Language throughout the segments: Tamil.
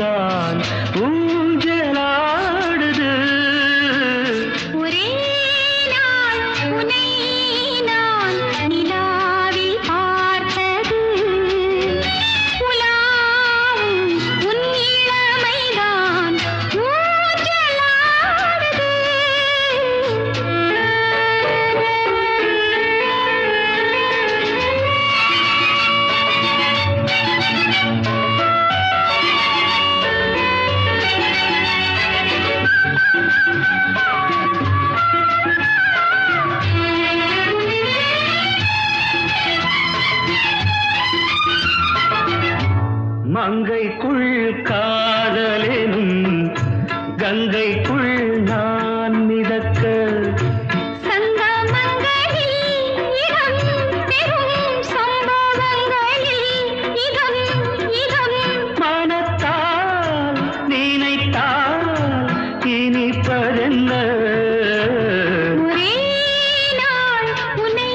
இளமைதான் ஊஞ்சலாடுது. ஒரே நாள் உன்னை நான் நிலாவில் பார்த்தது. உலாவும் உன் இளமைதான் ஊஞ்சலாடுது. மங்கைக்குள் காதலெனும் கங்கைக்குள் நான் மிதக்க சங்கமங்களில் இடம் பெறும் சம்பவங்களில் இதம் இதம் மனத்தால் நினைத்தால் இனிப்பதென்ன. ஒரே நாள் உன்னை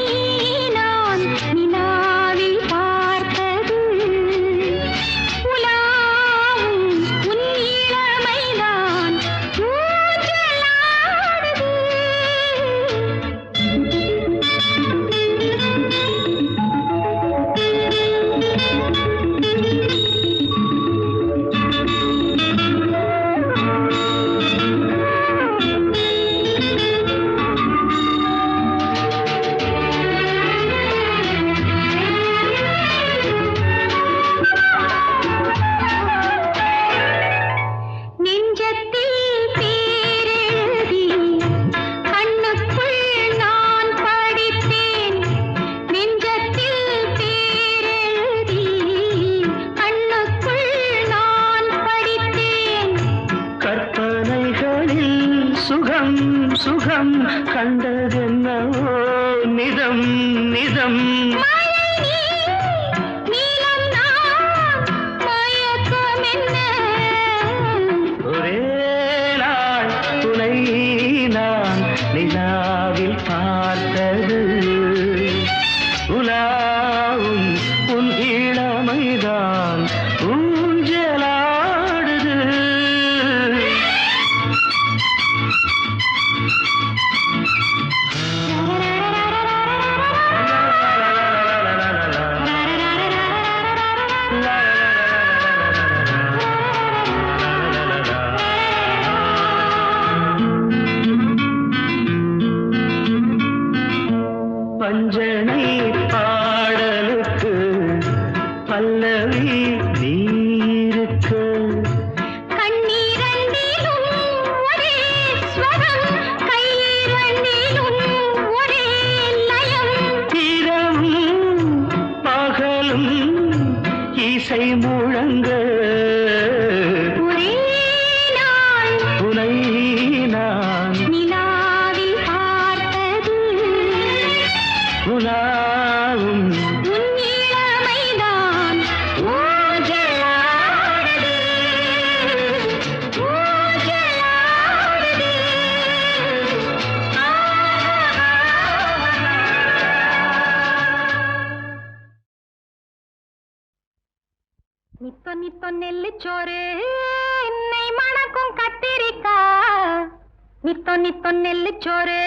நான் நிலாவில் பார்த்தது. உலாவும் உன் இளமைதான் ஊஞ்சலாடுது. நெஞ்சத்தில் பேரெழுதி கண்ணுக்குள் நான் படித்தேன். நெஞ்சத்தில் பேரெழுதி கண்ணுக்குள் நான் படித்தேன். கற்பனைகளில் சுகம் சுகம் கண்டதென்னவோ நிதம் நிதம். மழை நீலம் நான் மயக்கம் என்ன. ஒரே நாள் துணை நான் நிலாவில் பார்த்தது. உலாவும் உன் இளமைதான் ஊஞ்சலாடுது. பஞ்சனை பாடலுக்கு பல்லவி நீருக்கு கண்ணீரண்டிலும் ஒரே ஸ்வரம் கையிரண்டிலும் ஒரே லயம். இரவும் பகலும் இசை முழங்க ஒரே நாள் துணை நான் நிலாவில் பார்த்தது. உலாவும் உன் இளமைதான் ஊஞ்சலாடுது. ஊஞ்சலாடுது. நித்தோ நித்தோ நெல்லுச்சோறு என்னை மணக்கும் கத்திரிக்காய். நித்தோ நித்தோ நெல்லுச்சோறு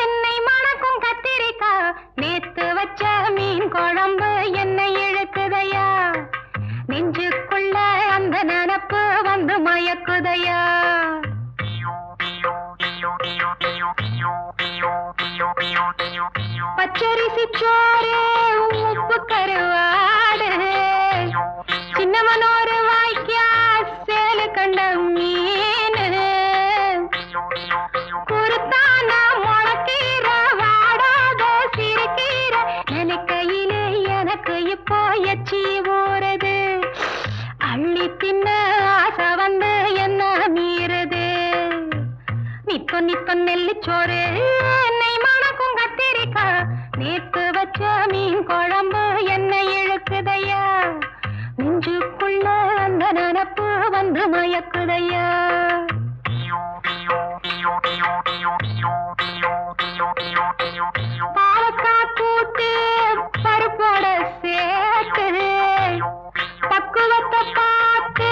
என்னை மணக்கும் கத்திரிக்காய். நேத்து வச்ச மீன் குழம்பு என்னை இழுக்குதையா. நெஞ்சுக்குள்ள அந்த நினப்பு வந்து மயக்குதையா. பச்சரிசி சோறு உப்பு கருவாடு சின்னவனோரு வாய்க்கா சேலு கண்ட மீன் குருத்தான முளக்கீர வாடாத சிறுகீர நினைக்கையிலே எனக்கு இப்போ எச்சி ஊறுது. அள்ளி தின்ன ஆசை வந்து என்ன மீறுது. நித்தோ நித்தோ நெல்லுச்சோறு என்னை மணக்கும் கத்திரிக்காய். நேத்து வச்ச மீன் குழம்பு என்னை இழுக்குதையா. நெஞ்சுக்குள்ள அந்த நினப்பு வந்து மயக்குதையா. பாலக்காய் கூட்டு பருப்போட சேர்த்து பக்குவத்தை பார்த்து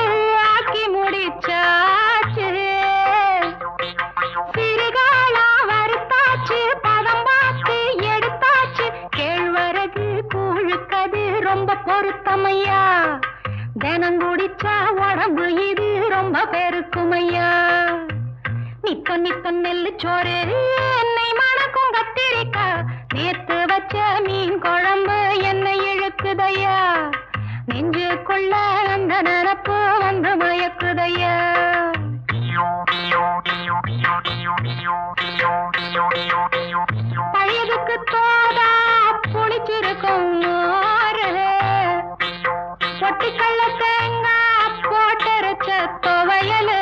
ஆக்கி சும்மா பெருக்குமையா. நித்த நித்த நெல்லு சோறு என்னை மணக்கும் கத்திரிக்கா, நேத்து வச்ச மீன் குழம்பு என்னை இழுக்குதையா. நெஞ்சுக்குள்ள அந்த நினப்பு வந்து மயக்குதையா. பழையதுக்கு தோதா புளிச்சிருக்கும் மோரு, பொட்டுக்கல்ல தேங்காய் போட்டரைச்ச துவையலு,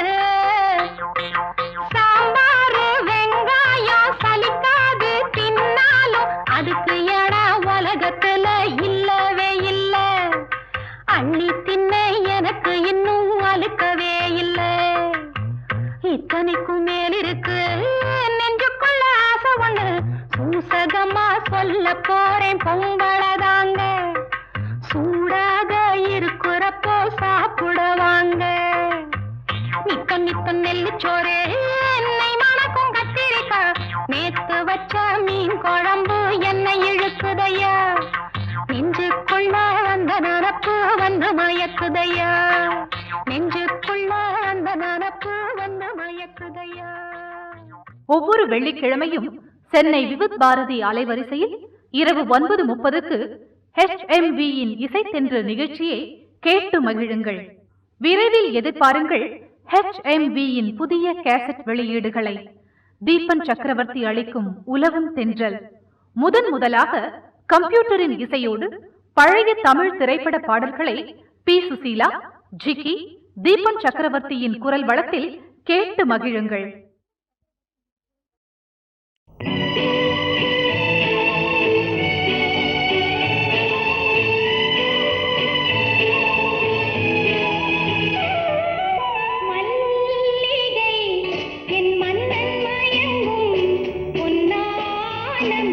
சாம்பாரு வெங்காயம் சலிக்காது தின்னாலும் அதுக்கு இடம் உலகத்துல இல்லவே இல்ல. அள்ளி தின்ன எனக்கு இன்னும் அழுக்கவே இல்ல. இத்தனைக்கும் மேல் இருக்கு நெஞ்சுக்குள்ள ஆசை ஒண்ணு, சூசகமா சொல்ல போறேன் பொங்கலதாங்க. சூடாக இருக்கிறப்போ சாப்பிடுவாங்க. நித்த நித்த நெல்லு சோறு என்னை மணக்கும் கத்திரிக்கா, நேத்து வச்ச மீன் குழம்பு என்னை இழுக்குதையா. நெஞ்சுக்குள்ள அந்த நினப்பு வந்து மயக்குதையா. நெஞ்சுக்குள்ள அந்த நினப்பு வந்து மயக்குதையா. ஒவ்வொரு வெள்ளிக்கிழமையும் சென்னை விவித் பாரதி அலைவரிசையில் இரவு 9:30க்கு HMVயின் இசைத்தென்று நிகழ்ச்சியை கேட்டு மகிழுங்கள். விரைவில் எதிர்பாருங்கள் HMVயின் புதிய கேசட் வெளியீடுகளை. தீபன் சக்கரவர்த்தி அளிக்கும் உலவும் தென்றல் முதலாக கம்ப்யூட்டரின் இசையோடு பழைய தமிழ் திரைப்பட பாடல்களை பி. சுசீலா, ஜிக்கி, தீபன் சக்கரவர்த்தியின் குரல் வளத்தில் கேட்டு மகிழுங்கள்.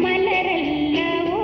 மலரல்லவோ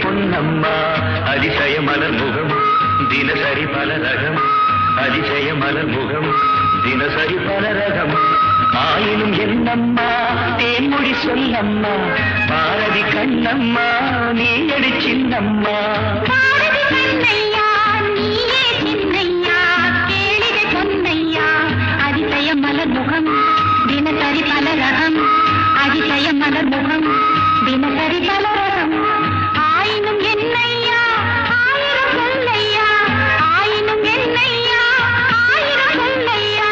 பொன்னம்மா அதிசய மலர் முகம் தினசரி பல ரகம் அதிசய மலர் முகம் தினசரி பல ரகம் ஆயினும் என்னம்மா தேன்மொழி சொல்லம்மா பாரதி கண்ணம்மா நீ அடி சின்னம்மா அதிசய மலர் முகம் தினசரி பல ரகம் அதிசய மலர் முகம் தினசரி பல ரகம் ஆயினும் என்னையா ஆயிரம் சொல்லையா ஆயினும் என்னையா ஆயிரம் சொல்லையா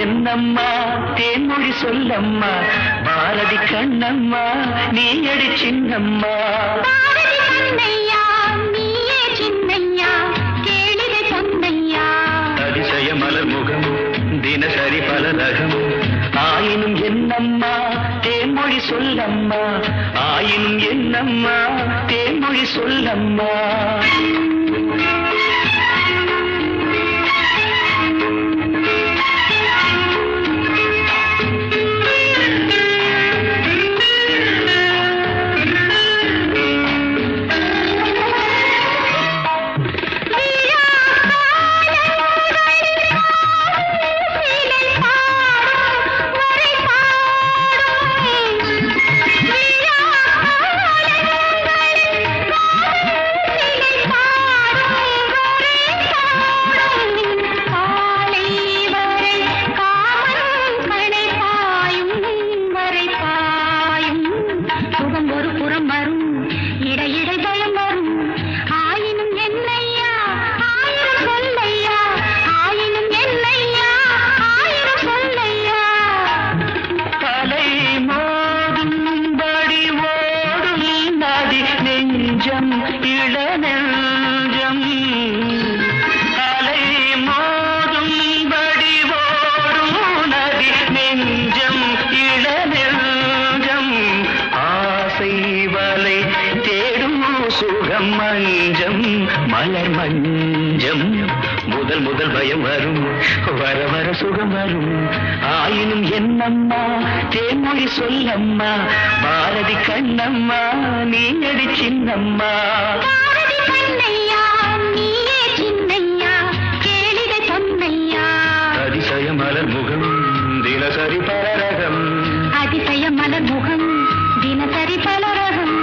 என்னம்மா தேன்மொழி சொல்லம்மா பாரதி கண்ணம்மா நீ அடி சின்னம்மா அதிசய மலர் முகம் தினசரி பல ரகம் ஆயினும் என்னம்மா தேன்மொழி சொல்லம்மா ஆயினும் என்னம்மா தேன்மொழி சொல்லம்மா மலர் மஞ்சம் முதல் முதல் பயம் வரும் வர வர சுகம் வரும் ஆயினும் என்னம்மா தேன்மொழி சொல்லம்மா பாரதி கண்ணம்மா நீ அடி சின்னம்மா அதிசய மலர் முகம் தினசரி பலரகம் அதிசய மலர் முகம் தினசரி பலரகம்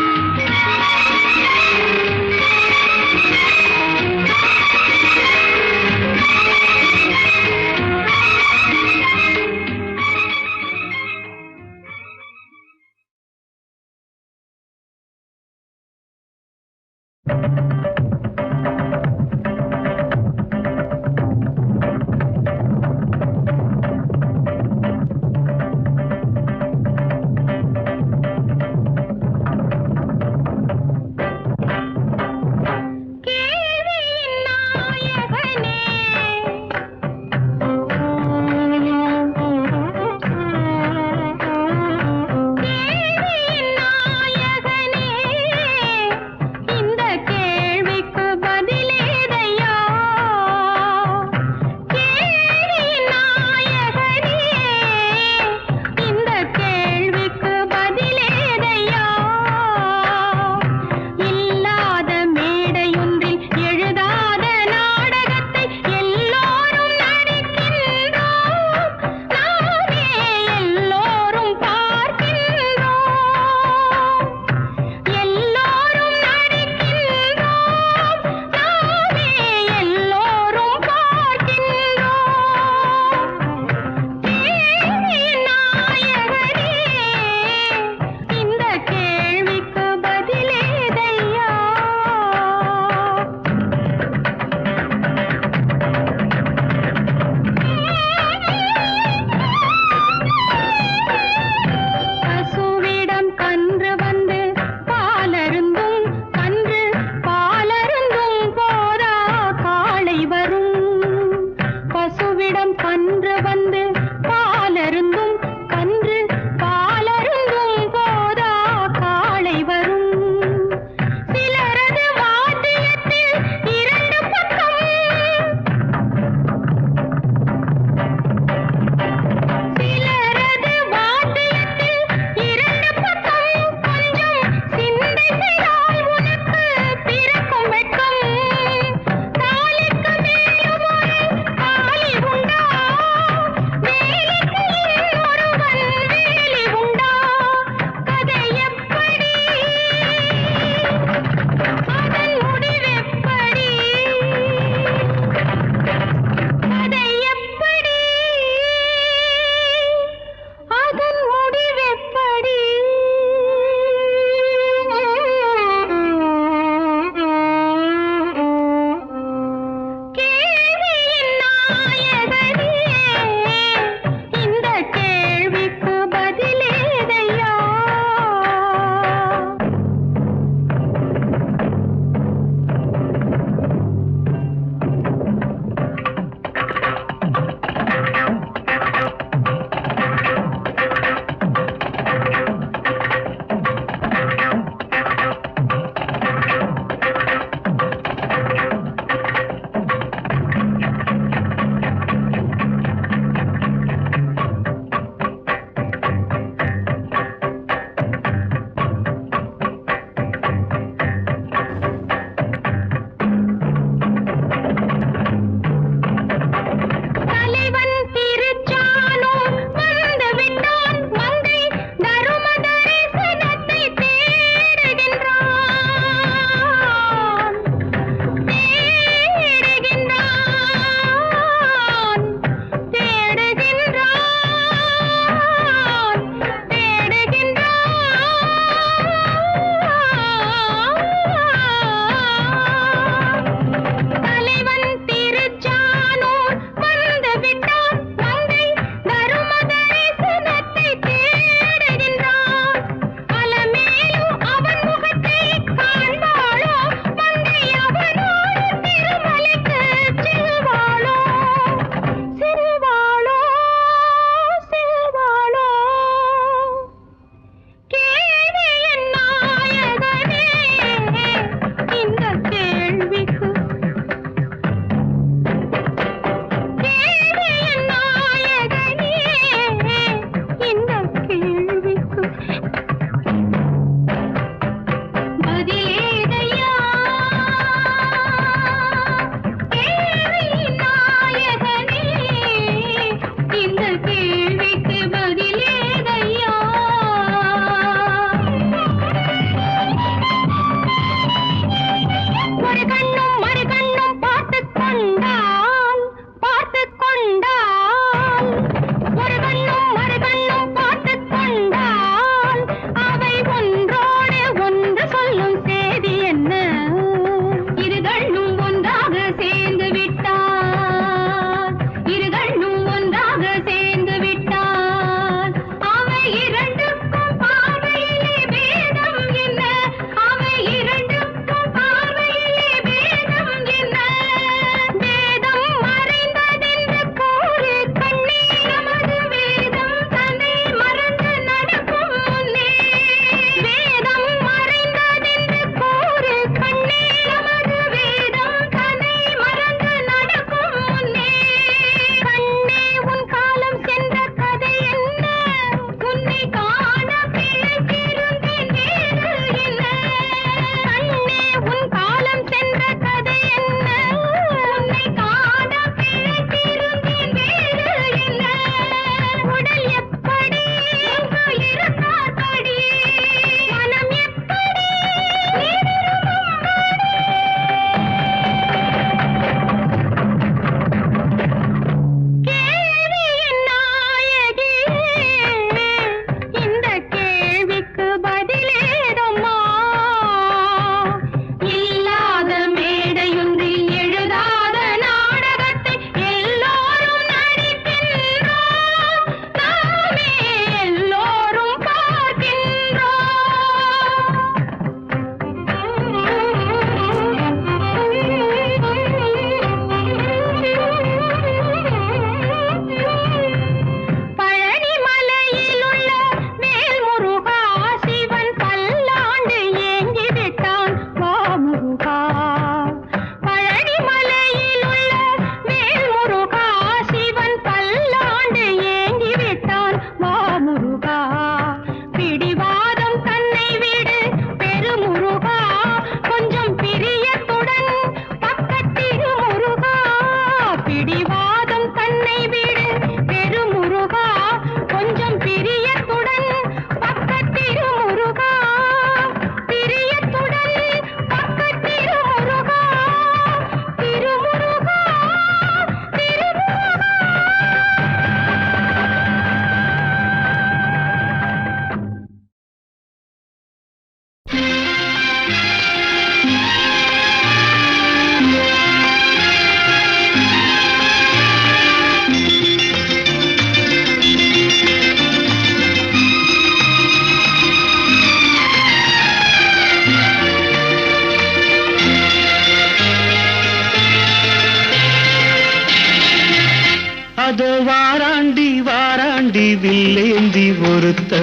ஒருத்த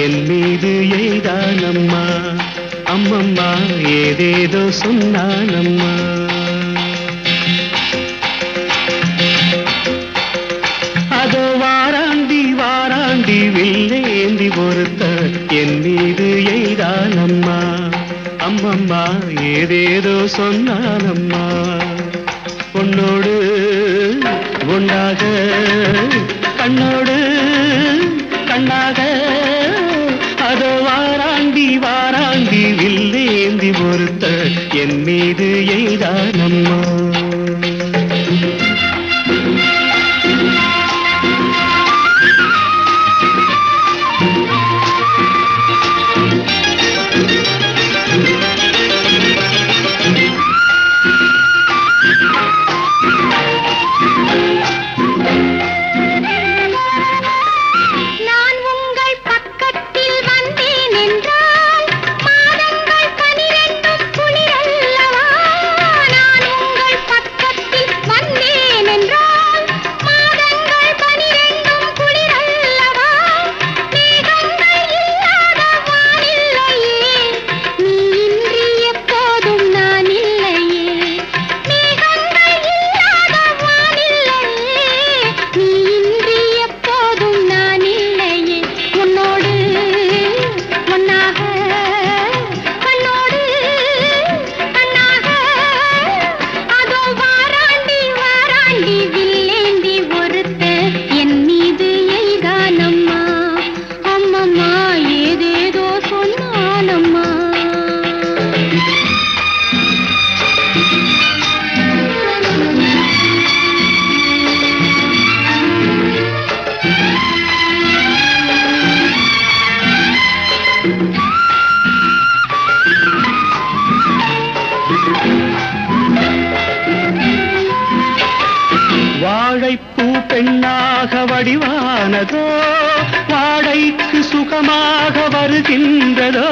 என் மீது எய்தானம்மா. அம்மம்மா ஏதேதோ சொன்னானம்மா. அதோ வாராண்டி வாராண்டி வில்லேந்தி ஒருத்த என் மீது எய்தானம்மா. அம்மம்மா ஏதேதோ சொன்னானம்மா. பொன்னோடு ஒன்றாக கண்ணோடு கண்ணாக அதோ வாராண்டி வாராண்டி வில்லேந்தி ஒருத்த என் மீது எய்தானம்மா. வாழைப்பூ பெண்ணாக வடிவானதோ வாடைக்கு சுகமாக வருகின்றதோ.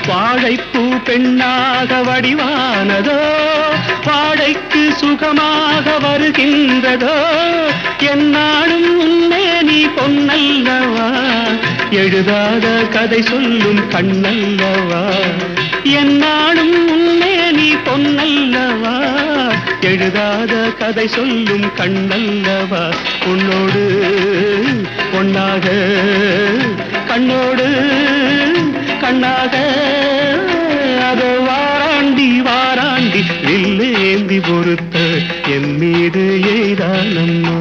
வாழைப்பூ பெண்ணாக வடிவானதோ வாடைக்கு சுகமாக வருகின்றதோ. என்னாலும் உன்னே நீ பொன்னல்லவா எழுதாத கதை சொல்லும் கண்ணல்லவா. என்னாலும் உன்னே நீ பொன்னல்லவா எழுதாத கதை சொல்லும் கண்ணல்லவா. உன்னோடு பொன்னாக கண்ணோடு கண்ணாக அதோ வாராண்டி வாராண்டி வில்லேந்தி பொறுத்த என் மீது எய்தானம்மா.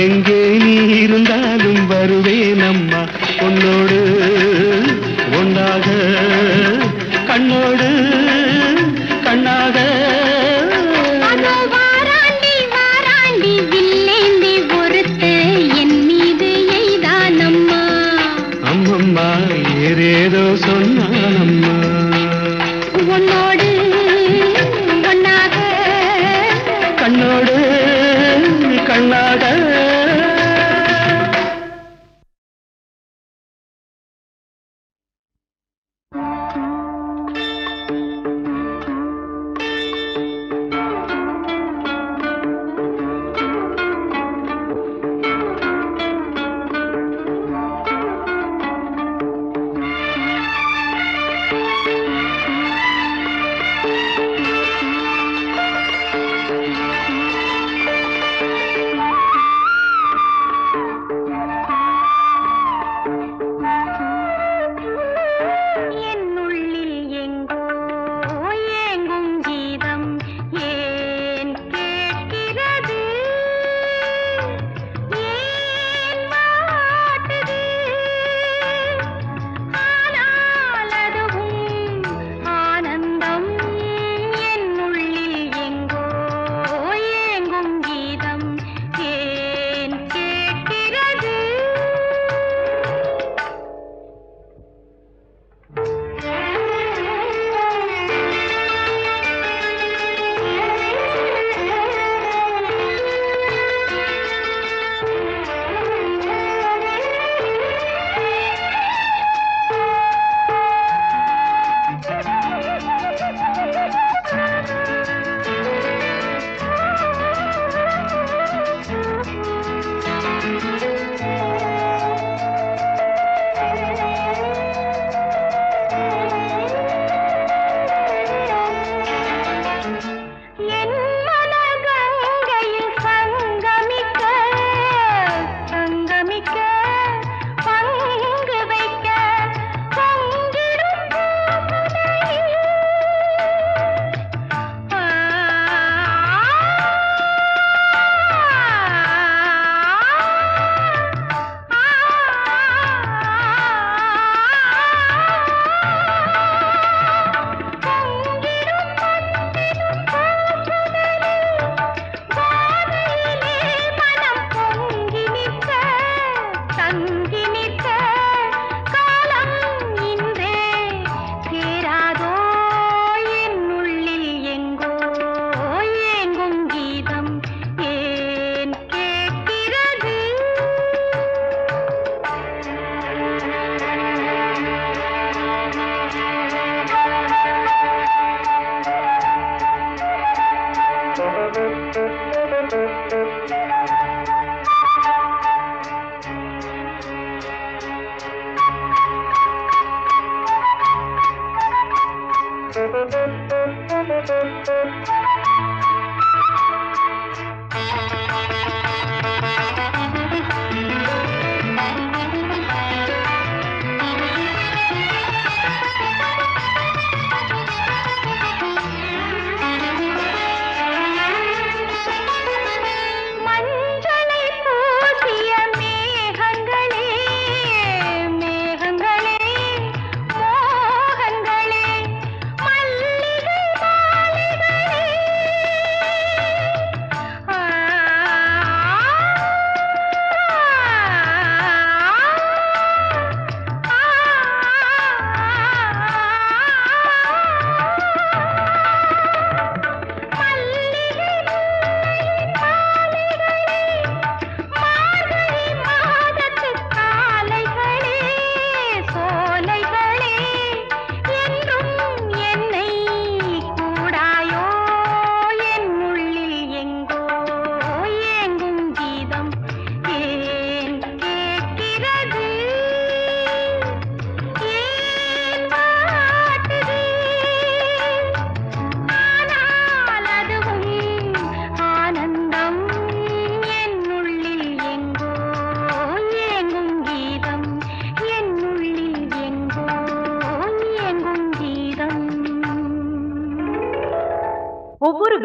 எங்கே நீ இருந்தாலும் வருவேனம்மா. உன்னோடு ஒன்றாக கண்ணோடு கண்ணாக வாராண்டி வாராண்டி வில்லேந்தி ஒருத்த என் மீது எய்தானம்மா. அம்மம்மா ஏதேதோ சொன்னானம்மா. உன்னோடு ஒன்னாக கண்ணோடு கண்ணாக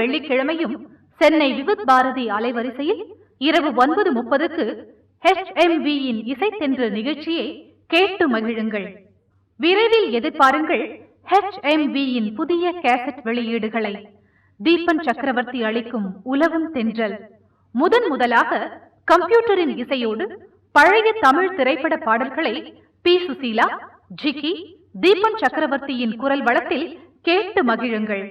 வெள்ளிக்கிழமையும் சென்னை விவித் பாரதி அலைவரிசையில் இரவு 9:30க்கு HMVயின் இசைத்தென்று நிகழ்ச்சியை கேட்டு மகிழுங்கள். விரைவில் எதிர்பாருங்கள் HMVயின் புதிய கேசட் வெளியீடுகளை. தீபன் சக்கரவர்த்தி அளிக்கும் உலவும் தென்றல் முதலாக கம்ப்யூட்டரின் இசையோடு பழைய தமிழ் திரைப்பட பாடல்களை பி. சுசீலா, ஜிக்கி, தீபன் சக்கரவர்த்தியின் குரல் வளத்தில் கேட்டு மகிழுங்கள்.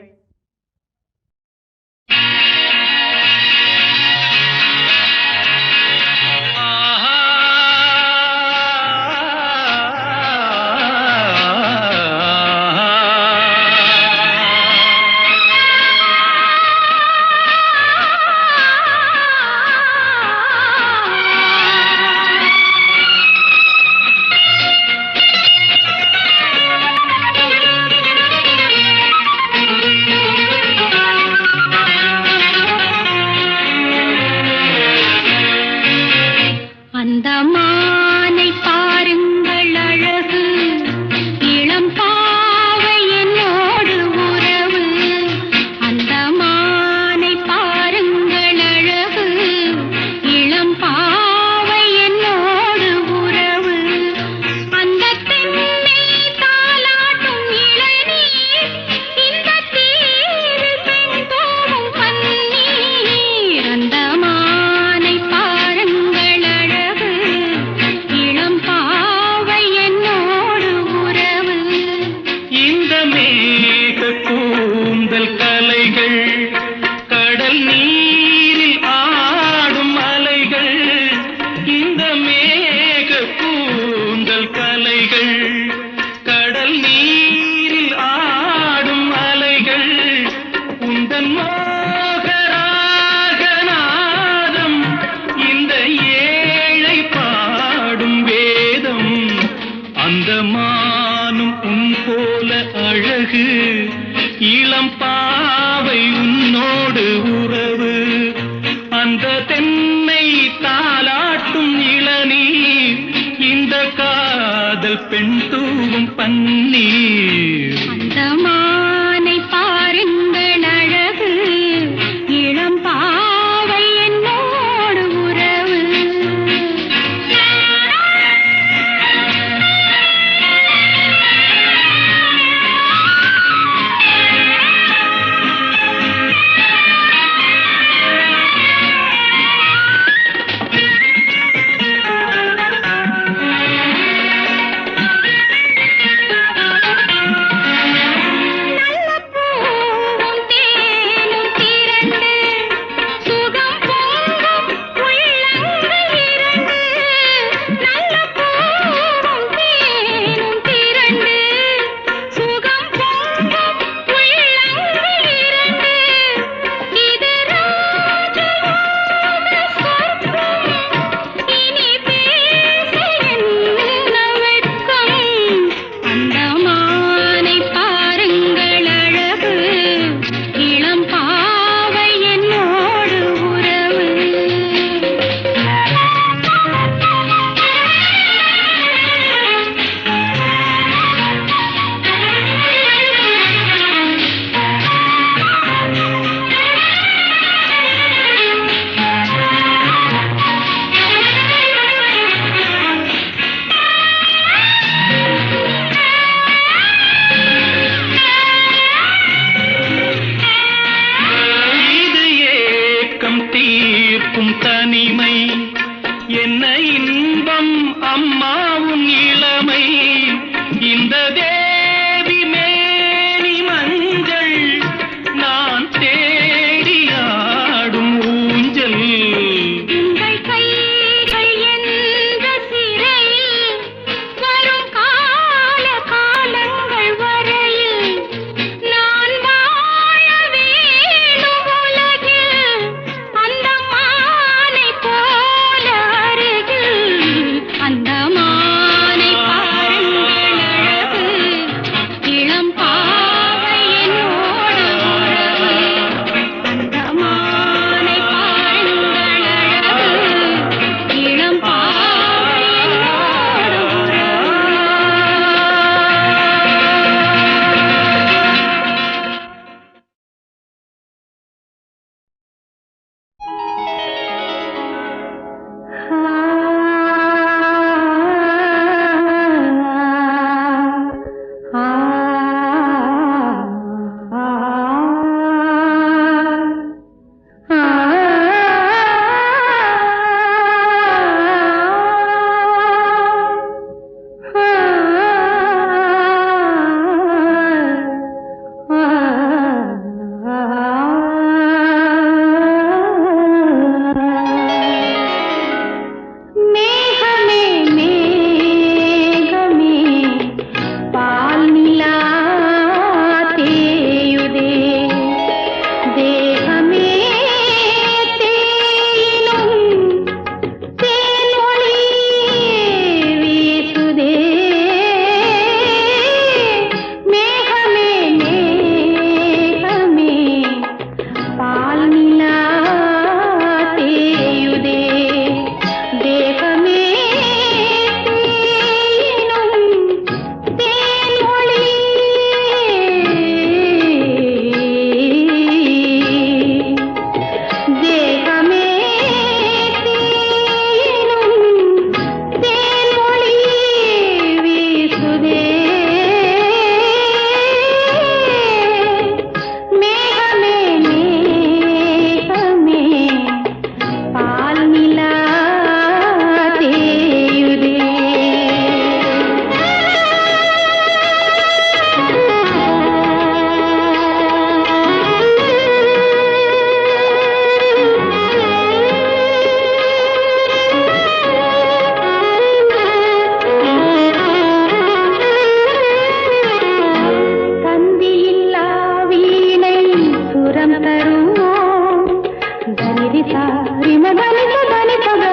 நிசா ரிமதனி சதனி பக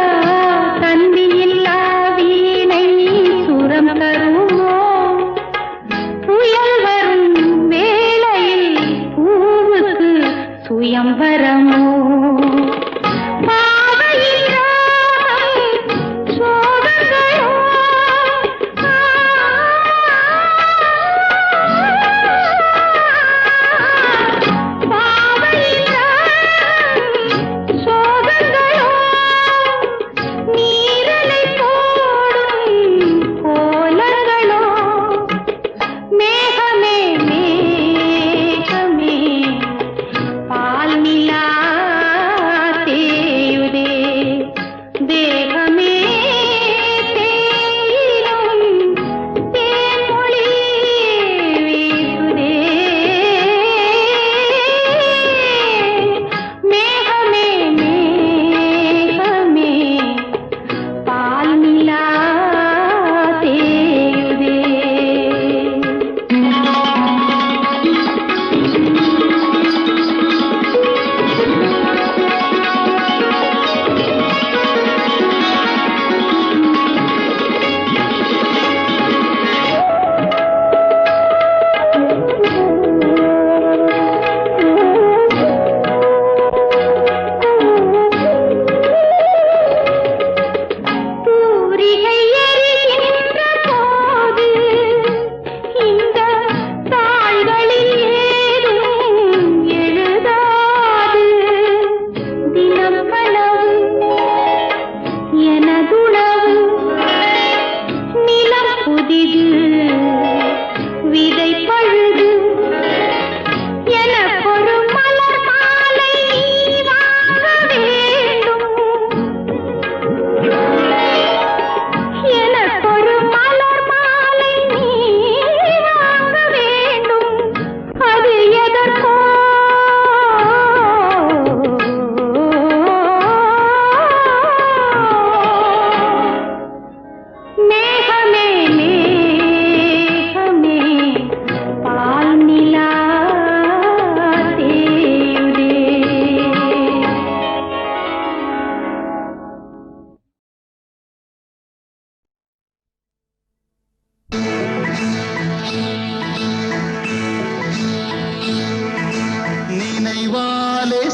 தந்தி இல்லா வீணை சுரம் தருமோ புயல் வரும் வேளையில் பூவுக்கு சுயம்பரமோ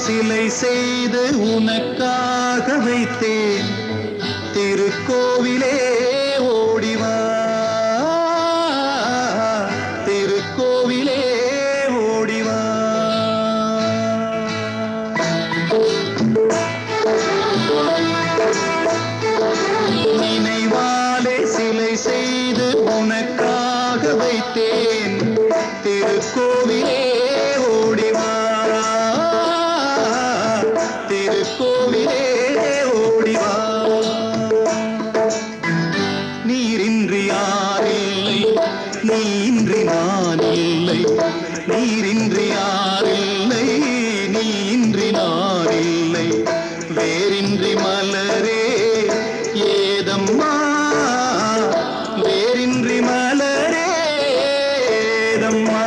சிலை செய்து உனக்காக வைத்தேன் திருக்கோவிலே ஓடிவா திருக்கோவிலே ஓடிவா நினைவாலே சிலை செய்து உனக்காக வைத்தேன் திருக்கோவிலே ஓடிவா திருக்கோவிலே ஓடிவா நீரின்றி யாரில்லை நீன்றி நான் இல்லை நீரின்றி யாரில்லை நீன்றி நான் இல்லை வேரின்றி மலரே ஏதம்மா வேரின்றி மலரே ஏதம்மா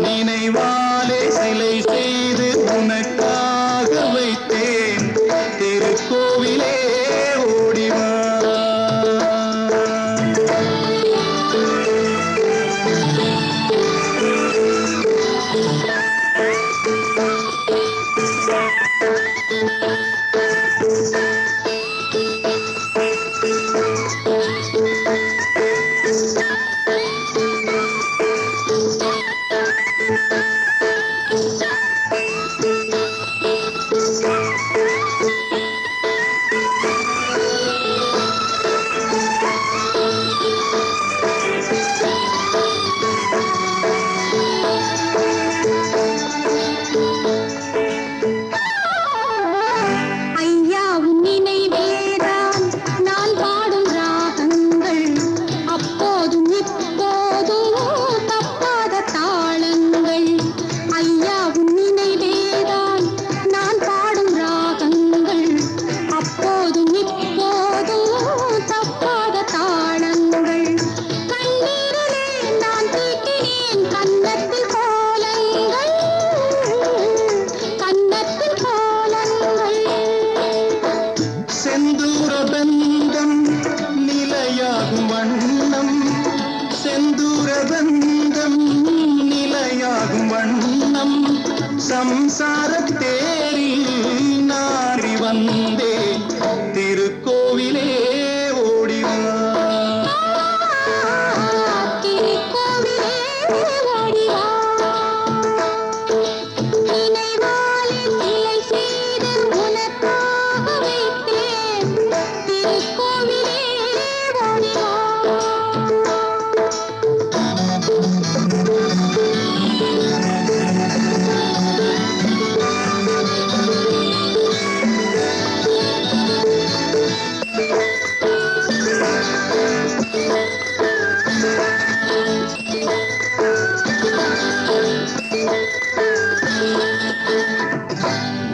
நினைவாலே சிலை செய்து உனக்காக வைத்தேன் திருக்கோவிலே ஓடிவா தந்தேன் திருக்கோவிலே ஓடிவா. திருக்கோவிலே ஓடிவா. நினைவாலே சிலை செய்து உனக்காக வைத்தேன் திருக்கோவிலே ஓடிவா.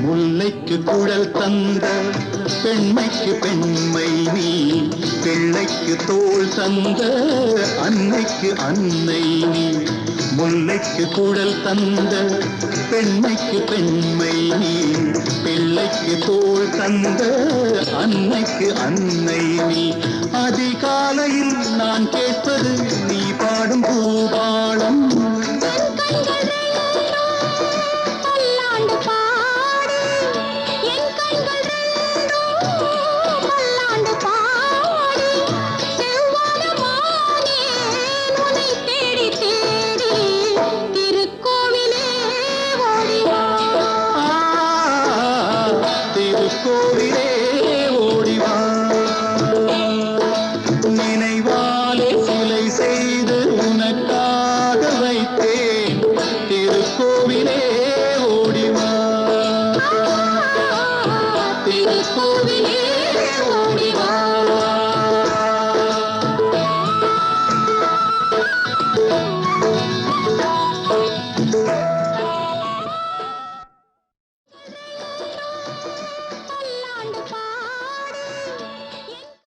முல்லைக்கு குழல் தந்த பெண்மைக்கு பெண்மை நீ, பிள்ளைக்கு தோள் தந்த அன்னைக்கு அன்னை நீ. முல்லைக்கு குழல் தந்த பெண்மைக்கு பெண்மை நீ, பிள்ளைக்கு தோள் தந்த அன்னைக்கு அன்னை நீ. அதிகாலையில் நான் கேட்பது நீ பாடும் பூபாளம். பல்லாண்டு பாடி என் கண்கள் ரெண்டும் பல்லாண்டு பாடி செவ்வானமானே உன்னை தேடி தேடி திருக்கோவிலே ஓடிவா. திருக்கோவிலே ஓடிவா. நினைவாலே சிலை செய்து உனக்காக வைத்தேன் திருக்கோவிலே ஓடிவா. திருக்கோவிலே ஓடிவா.